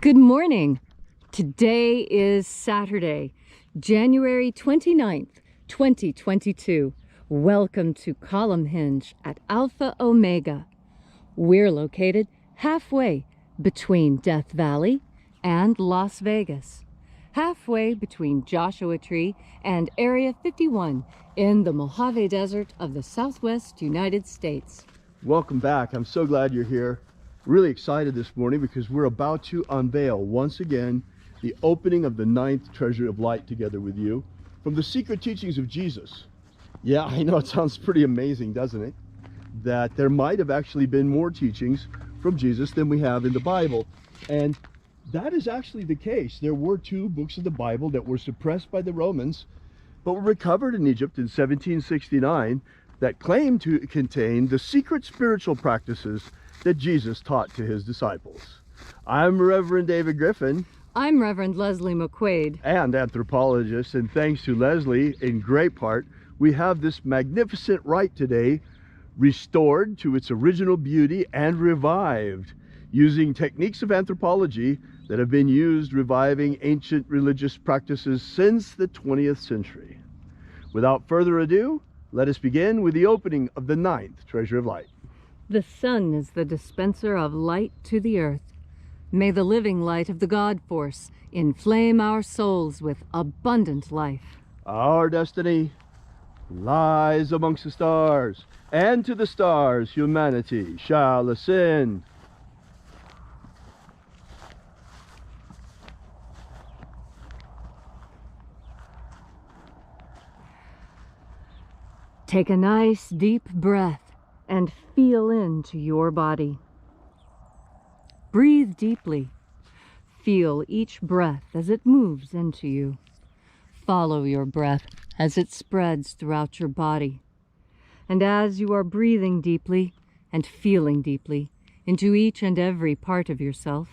Good morning. Today is Saturday, January 29th, 2022. Welcome to Columnhenge at Alpha Ωmega. We're located halfway between Death Valley and Las Vegas, halfway between Joshua Tree and Area 51 in the Mojave Desert of the Southwest United States. Welcome back. I'm so glad you're here. Really excited this morning because we're about to unveil once again the opening of the 9th Treasury of Light together with you from the secret teachings of Jesus. Yeah, I know it sounds pretty amazing, doesn't it? That there might have actually been more teachings from Jesus than we have in the Bible. And that is actually the case. There were 2 books of the Bible that were suppressed by the Romans, but were recovered in Egypt in 1769 that claimed to contain the secret spiritual practices that Jesus taught to his disciples. I'm Reverend David Griffin. I'm Reverend Leslie McQuade. And anthropologist, and thanks to Leslie, in great part, we have this magnificent rite today restored to its original beauty and revived using techniques of anthropology that have been used reviving ancient religious practices since the 20th century. Without further ado, let us begin with the opening of the 9th Treasury of Light. The sun is the dispenser of light to the earth. May the living light of the God Force inflame our souls with abundant life. Our destiny lies amongst the stars, and to the stars humanity shall ascend. Take a nice deep breath and feel into your body. Breathe deeply. Feel each breath as it moves into you. Follow your breath as it spreads throughout your body. And as you are breathing deeply and feeling deeply into each and every part of yourself,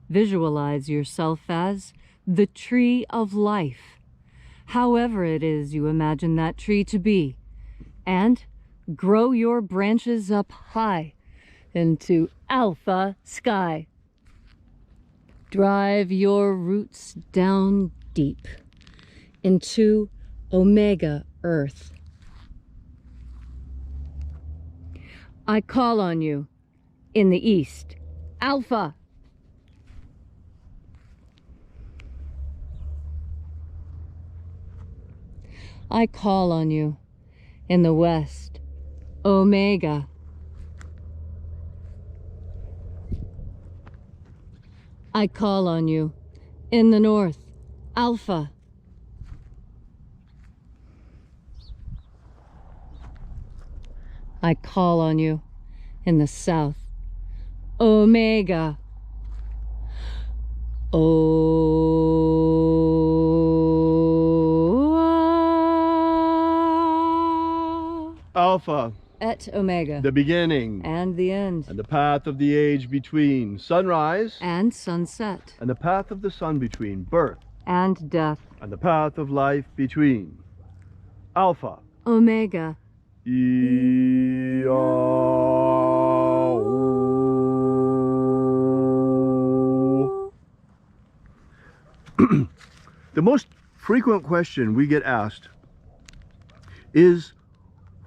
visualize yourself as the tree of life, however it is you imagine that tree to be, and grow your branches up high into alpha sky. Drive your roots down deep into omega earth. I call on you in the east, Alpha. I call on you in the west, Omega. I call on you in the north, Alpha. I call on you in the south, Omega. Alpha Et Omega. the beginning And the end. and the path of the age between sunrise And sunset. and the path of the sun between birth And death. and the path of life between. Alpha Omega. The most frequent question we get asked is,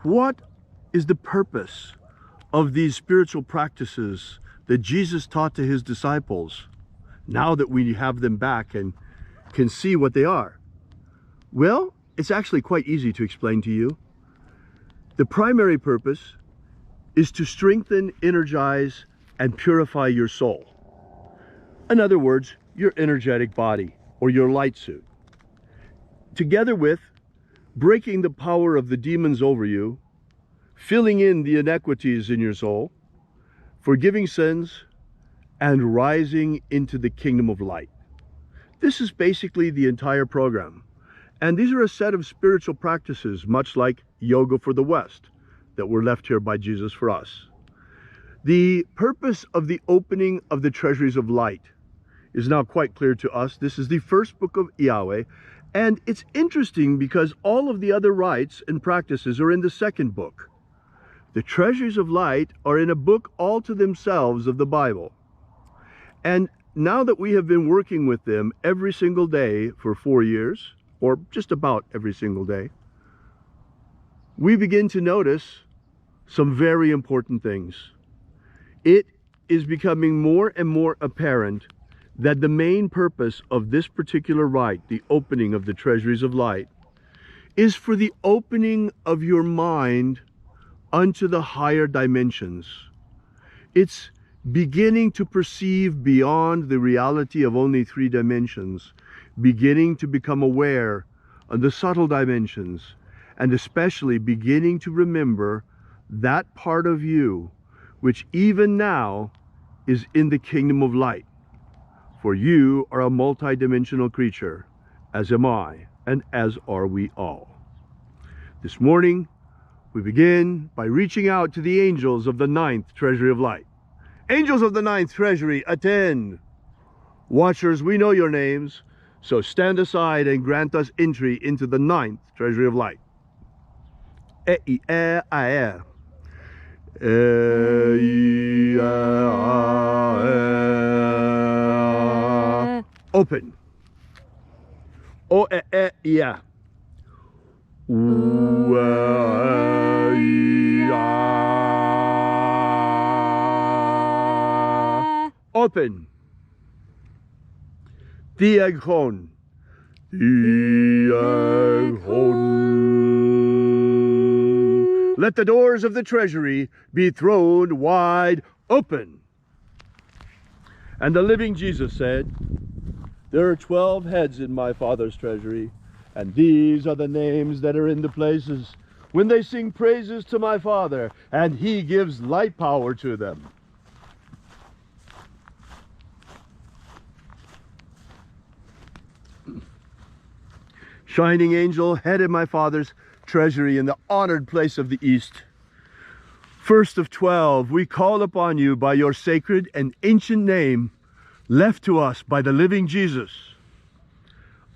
what is the purpose of these spiritual practices that Jesus taught to his disciples now that we have them back and can see what they are? Well, it's actually quite easy to explain to you. The primary purpose is to strengthen, energize, and purify your soul. In other words, your energetic body or your light suit. Together with breaking the power of the demons over you, filling in the inequities in your soul, forgiving sins, and rising into the kingdom of light. This is basically the entire program. And these are a set of spiritual practices, much like yoga for the West, that were left here by Jesus for us. The purpose of the opening of the Treasuries of Light is now quite clear to us. This is the first book of Yahweh, and it's interesting because all of the other rites and practices are in the second book. The Treasuries of Light are in a book all to themselves of the Bible. And now that we have been working with them every single day for 4 years, or just about every single day, we begin to notice some very important things. It is becoming more and more apparent that the main purpose of this particular rite, the opening of the Treasuries of Light, is for the opening of your mind unto the higher dimensions. It's beginning to perceive beyond the reality of only 3 dimensions, beginning to become aware of the subtle dimensions, and especially beginning to remember that part of you which even now is in the kingdom of light. For you are a multidimensional creature, as am I, and as are we all. This morning, we begin by reaching out to the angels of the 9th Treasury of Light. Angels of the 9th Treasury, attend! Watchers, we know your names, so stand aside and grant us entry into the 9th Treasury of Light. Open. Open. Diaghon. Let the doors of the treasury be thrown wide open. And the living Jesus said, there are 12 heads in my Father's treasury, and these are the names that are in the places when they sing praises to my Father, and he gives light power to them. Shining angel, head in my Father's treasury in the honored place of the East. First of 12, we call upon you by your sacred and ancient name, left to us by the living Jesus.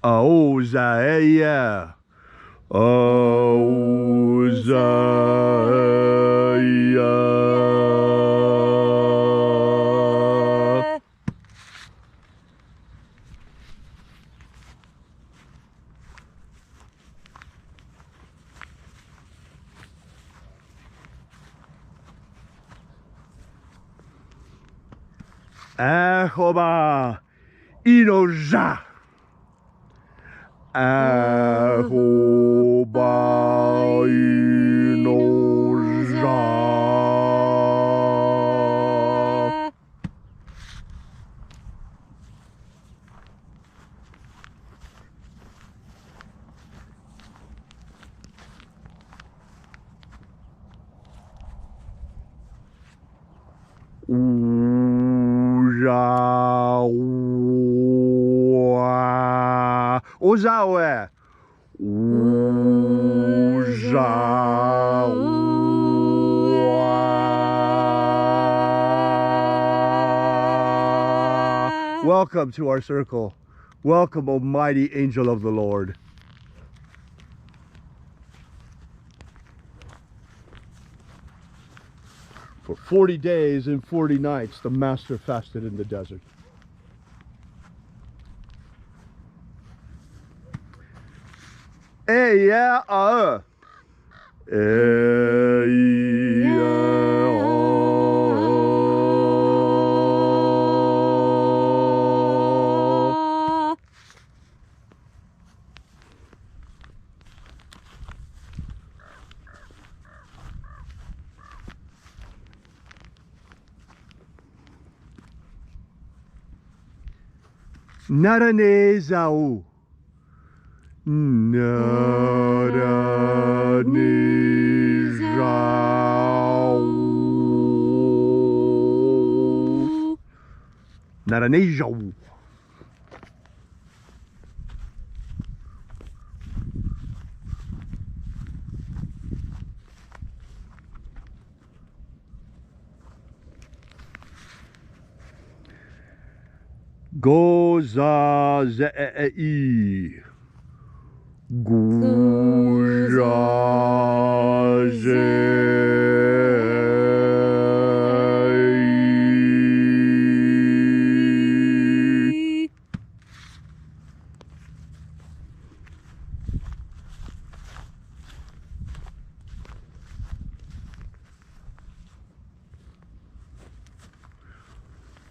Aozaya. Aozaya. Ahoba inoja. Ahoba inoja. Ozawe. Welcome to our circle. Welcome, O mighty angel of the Lord. For 40 days and 40 nights, the Master fasted in the desert. Naranezau. Naranejau. Goza zei. Gujaze.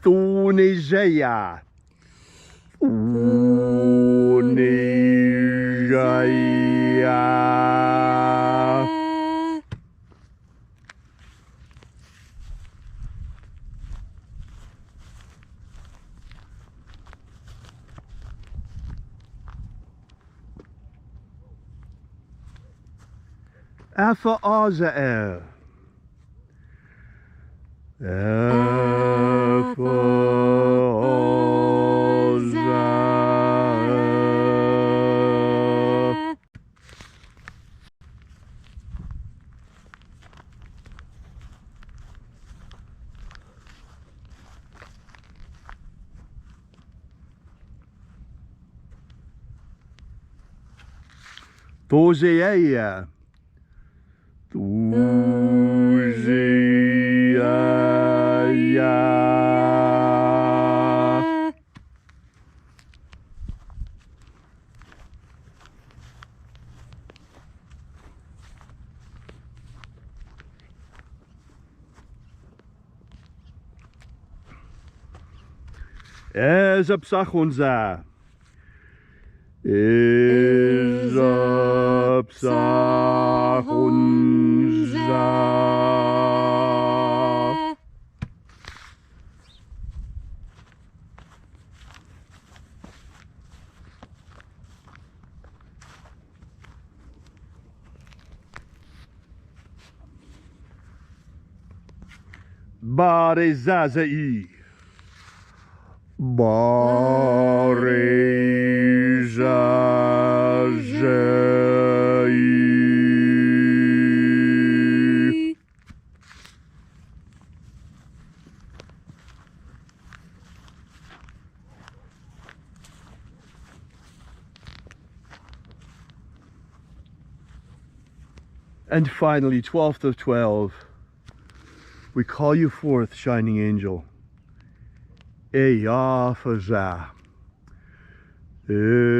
Tunisia. Alpha Ωmega. Alpha Ωmega. Tozeia. Ezapsachonza. Ezapsachonza. Barezazai. Barezazai. And finally, 12th of 12, we call you forth, shining angel. Eyafaza. Eyafaza.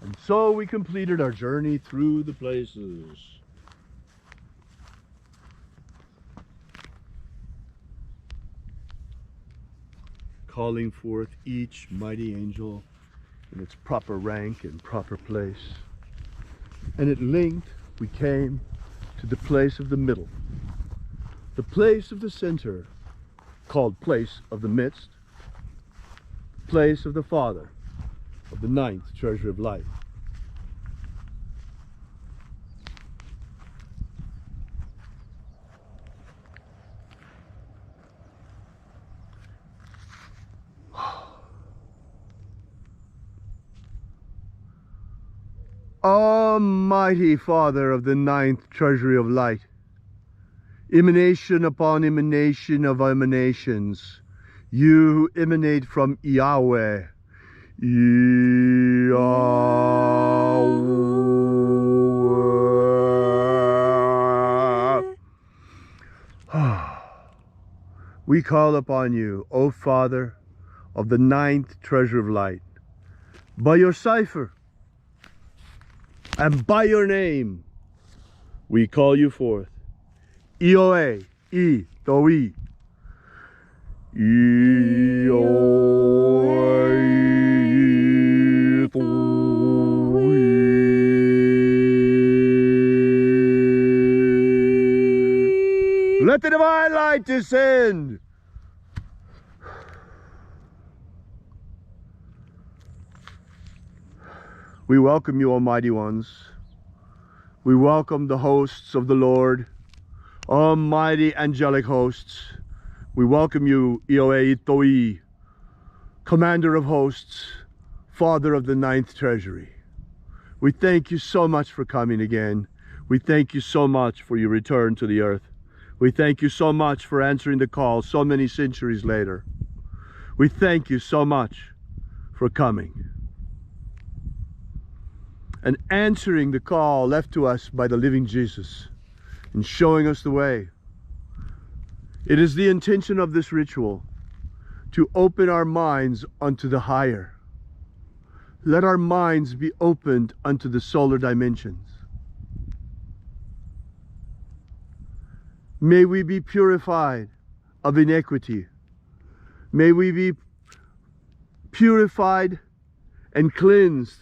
And so we completed our journey through the places. Calling forth each mighty angel in its proper rank and proper place. And at length we came to the place of the middle, the place of the center, called place of the midst, place of the Father, of the 9th Treasury of Light. Almighty Father of the 9th Treasury of Light, emanation upon emanation of emanations, you emanate from Yahweh. Yahweh. We call upon you, O Father of the 9th Treasury of Light, by your cipher and by your name, we call you forth. Ioe, I, Toi. Ioe, Toi. Let the divine light descend. We welcome you, Almighty Ones. We welcome the hosts of the Lord, Almighty angelic hosts. We welcome you, Ioe Toi, Commander of Hosts, Father of the 9th Treasury. We thank you so much for coming again. We thank you so much for your return to the earth. We thank you so much for answering the call so many centuries later. We thank you so much for coming and answering the call left to us by the living Jesus and showing us the way. It is the intention of this ritual to open our minds unto the higher, let our minds be opened unto the solar dimensions. May we be purified of iniquity. May we be purified and cleansed,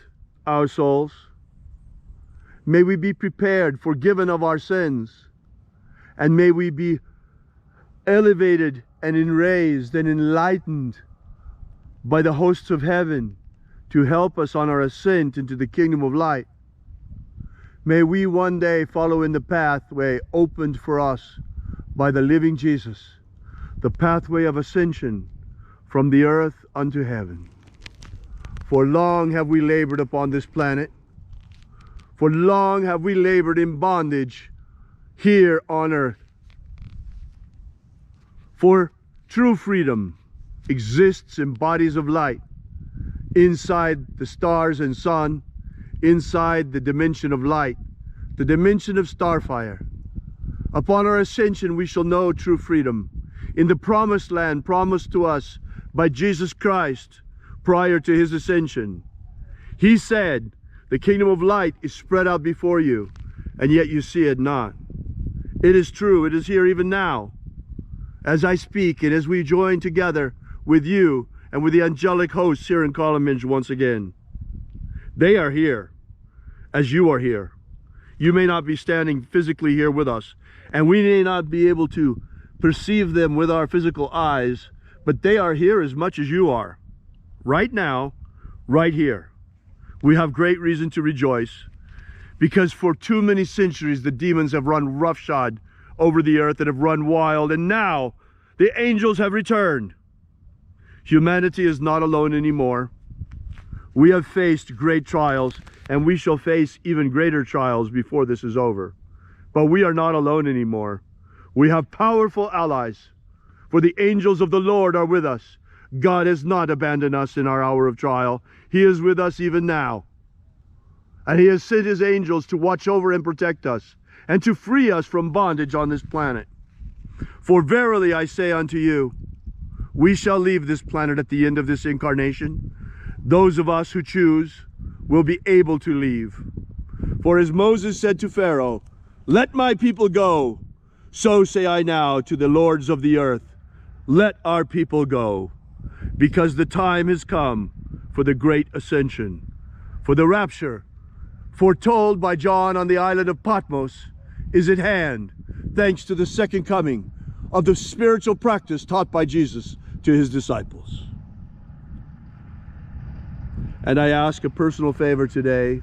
our souls. May we be prepared, forgiven of our sins. And may we be elevated and enraised and enlightened by the hosts of heaven to help us on our ascent into the kingdom of light. May we one day follow in the pathway opened for us by the living Jesus, the pathway of ascension from the earth unto heaven. For long have we labored upon this planet. For long have we labored in bondage here on earth. For true freedom exists in bodies of light, inside the stars and sun, inside the dimension of light, the dimension of starfire. Upon our ascension we shall know true freedom in the promised land promised to us by Jesus Christ prior to his ascension. He said, the kingdom of light is spread out before you, and yet you see it not. It is true, it is here even now. As I speak and as we join together with you and with the angelic hosts here in Columnhenge once again. They are here as you are here. You may not be standing physically here with us, and we may not be able to perceive them with our physical eyes, but they are here as much as you are. Right now, right here. We have great reason to rejoice, because for too many centuries the demons have run roughshod over the earth and have run wild, and now the angels have returned. Humanity is not alone anymore. We have faced great trials, and we shall face even greater trials before this is over. But we are not alone anymore. We have powerful allies, for the angels of the Lord are with us. God has not abandoned us in our hour of trial. He is with us even now. And he has sent his angels to watch over and protect us, and to free us from bondage on this planet. For verily I say unto you, we shall leave this planet at the end of this incarnation. Those of us who choose will be able to leave. For as Moses said to Pharaoh, let my people go, so say I now to the lords of the earth, let our people go, because the time has come for the great ascension. For the rapture, foretold by John on the island of Patmos, is at hand, thanks to the second coming of the spiritual practice taught by Jesus to his disciples. And I ask a personal favor today.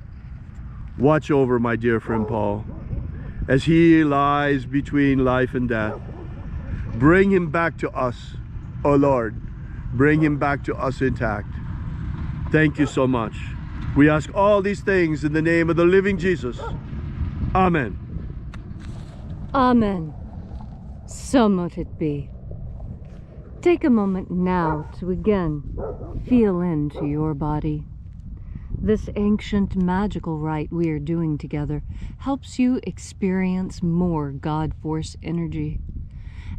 Watch over my dear friend Paul as he lies between life and death. Bring him back to us, O Lord. Bring him back to us intact. Thank you so much. We ask all these things in the name of the living Jesus. Amen. Amen. So mote it be. Take a moment now to again feel into your body. This ancient magical rite we are doing together helps you experience more God Force energy.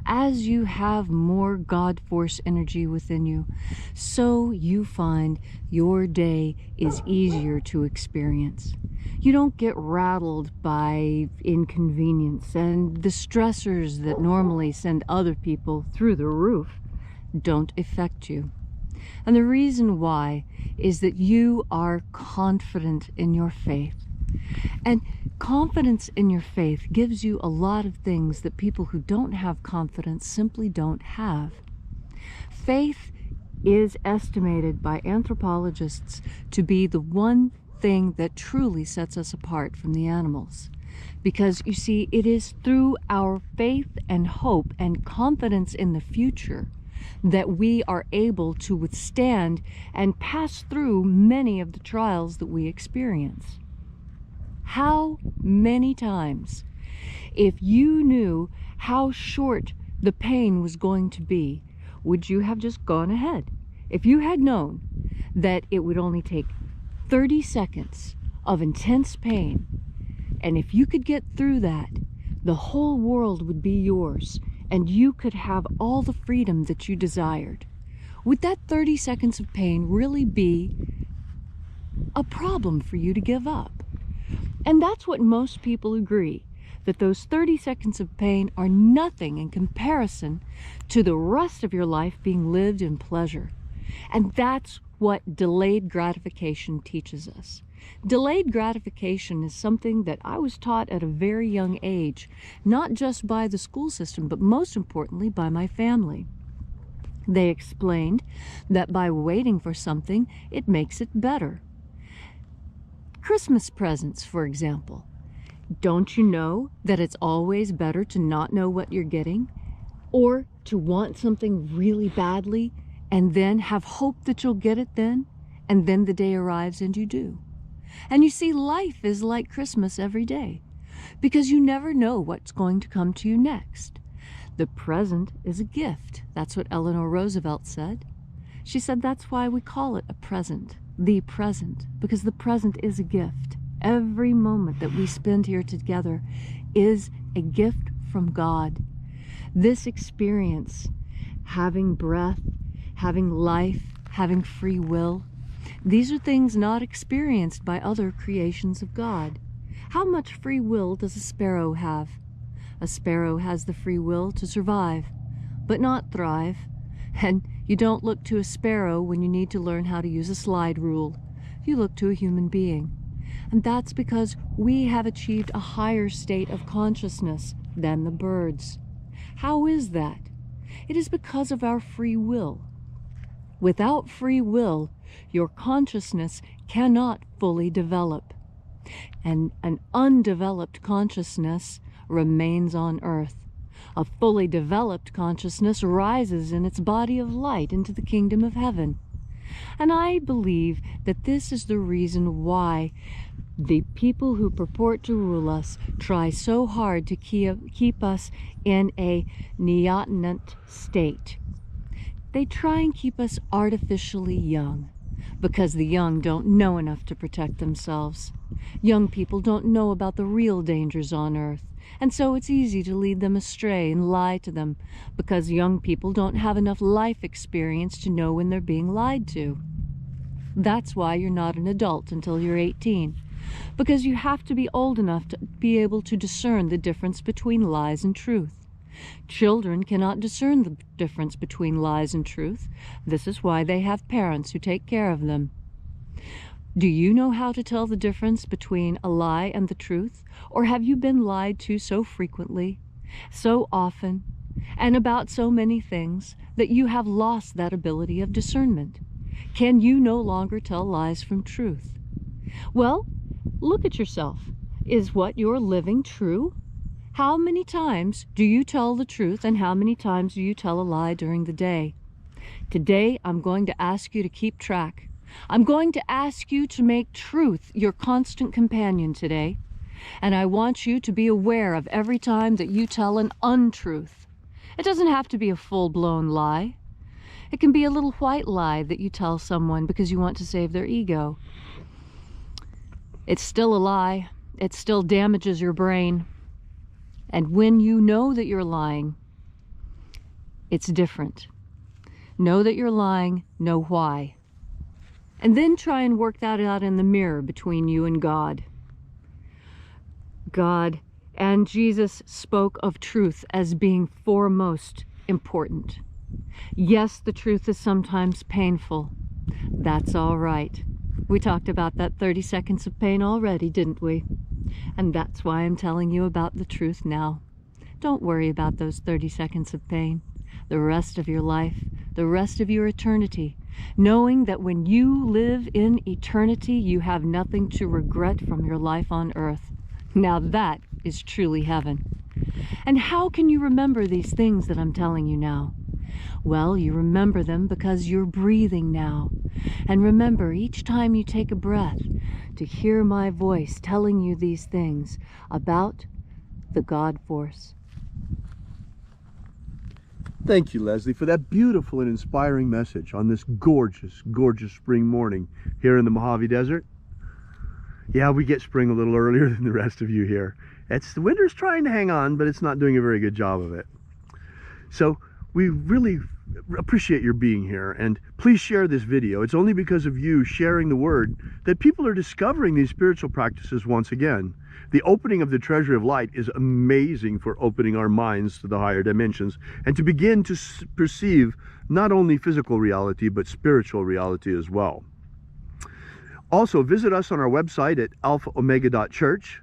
As you have more God Force energy within you, so you find your day is easier to experience. You don't get rattled by inconvenience, and the stressors that normally send other people through the roof don't affect you. And the reason why is that you are confident in your faith. And confidence in your faith gives you a lot of things that people who don't have confidence simply don't have. Faith is estimated by anthropologists to be the one thing that truly sets us apart from the animals. Because, you see, it is through our faith and hope and confidence in the future that we are able to withstand and pass through many of the trials that we experience. How many times, if you knew how short the pain was going to be, would you have just gone ahead? If you had known that it would only take 30 seconds of intense pain, and if you could get through that, the whole world would be yours, and you could have all the freedom that you desired. Would that 30 seconds of pain really be a problem for you to give up. And that's what most people agree, that those 30 seconds of pain are nothing in comparison to the rest of your life being lived in pleasure. And that's what delayed gratification teaches us. Delayed gratification is something that I was taught at a very young age, not just by the school system, but most importantly by my family. They explained that by waiting for something, it makes it better. Christmas presents, for example. Don't you know that it's always better to not know what you're getting, or to want something really badly and then have hope that you'll get it then, and then the day arrives and you do? And you see, life is like Christmas every day, because you never know what's going to come to you next. The present is a gift. That's what Eleanor Roosevelt said. She said that's why we call it a present, the present, because the present is a gift. Every moment that we spend here together is a gift from God. This experience, having breath, having life, having free will, these are things not experienced by other creations of God. How much free will does a sparrow have? A sparrow has the free will to survive, but not thrive. And you don't look to a sparrow when you need to learn how to use a slide rule. You look to a human being. And that's because we have achieved a higher state of consciousness than the birds. How is that? It is because of our free will. Without free will, your consciousness cannot fully develop. And an undeveloped consciousness remains on earth. A fully developed consciousness rises in its body of light into the kingdom of heaven. And I believe that this is the reason why the people who purport to rule us try so hard to keep us in a neotenant state. They try and keep us artificially young, because the young don't know enough to protect themselves. Young people don't know about the real dangers on earth, and so it's easy to lead them astray and lie to them, because young people don't have enough life experience to know when they're being lied to. That's why you're not an adult until you're 18, because you have to be old enough to be able to discern the difference between lies and truth. Children cannot discern the difference between lies and truth. This is why they have parents who take care of them. Do you know how to tell the difference between a lie and the truth? Or have you been lied to so frequently, so often, and about so many things that you have lost that ability of discernment? Can you no longer tell lies from truth? Well, look at yourself. Is what you're living true? How many times do you tell the truth, and how many times do you tell a lie during the day? Today, I'm going to ask you to keep track. I'm going to ask you to make truth your constant companion today. And I want you to be aware of every time that you tell an untruth. It doesn't have to be a full-blown lie. It can be a little white lie that you tell someone because you want to save their ego. It's still a lie. It still damages your brain. And when you know that you're lying, it's different. Know that you're lying, know why. And then try and work that out in the mirror between you and God. God and Jesus spoke of truth as being foremost important. Yes, the truth is sometimes painful. That's all right. We talked about that 30 seconds of pain already, didn't we? And that's why I'm telling you about the truth now. Don't worry about those 30 seconds of pain. The rest of your life, the rest of your eternity, knowing that when you live in eternity, you have nothing to regret from your life on earth. Now that is truly heaven. And how can you remember these things that I'm telling you now? Well, you remember them because you're breathing now. And remember, each time you take a breath, to hear my voice telling you these things about the God force. Thank you, Leslie, for that beautiful and inspiring message on this gorgeous, gorgeous spring morning here in the Mojave Desert. Yeah, we get spring a little earlier than the rest of you here. The winter's trying to hang on, but it's not doing a very good job of it. So we really appreciate your being here, and please share this video. It's only because of you sharing the word that people are discovering these spiritual practices once again. The opening of the Treasury of Light is amazing for opening our minds to the higher dimensions and to begin to perceive not only physical reality but spiritual reality as well. Also, visit us on our website at alphaomega.church.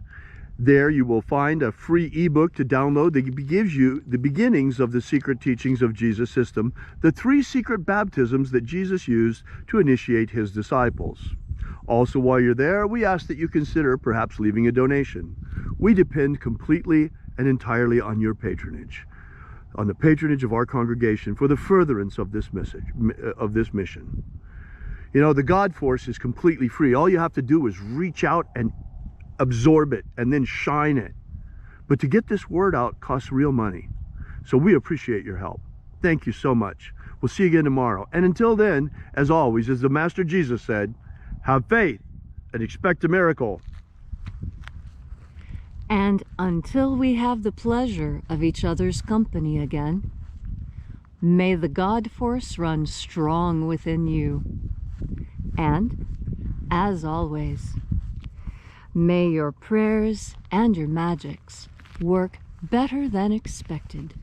There you will find a free ebook to download that gives you the beginnings of the secret teachings of Jesus' system, the 3 secret baptisms that Jesus used to initiate his disciples. Also, while you're there, we ask that you consider perhaps leaving a donation. We depend completely and entirely on your patronage, on the patronage of our congregation for the furtherance of this mission. You know, the God force is completely free. All you have to do is reach out and absorb it and then shine it. But to get this word out costs real money. So we appreciate your help. Thank you so much. We'll see you again tomorrow. And until then, as always, as the Master Jesus said, have faith and expect a miracle. And until we have the pleasure of each other's company again, may the God force run strong within you. And, as always, may your prayers and your magics work better than expected.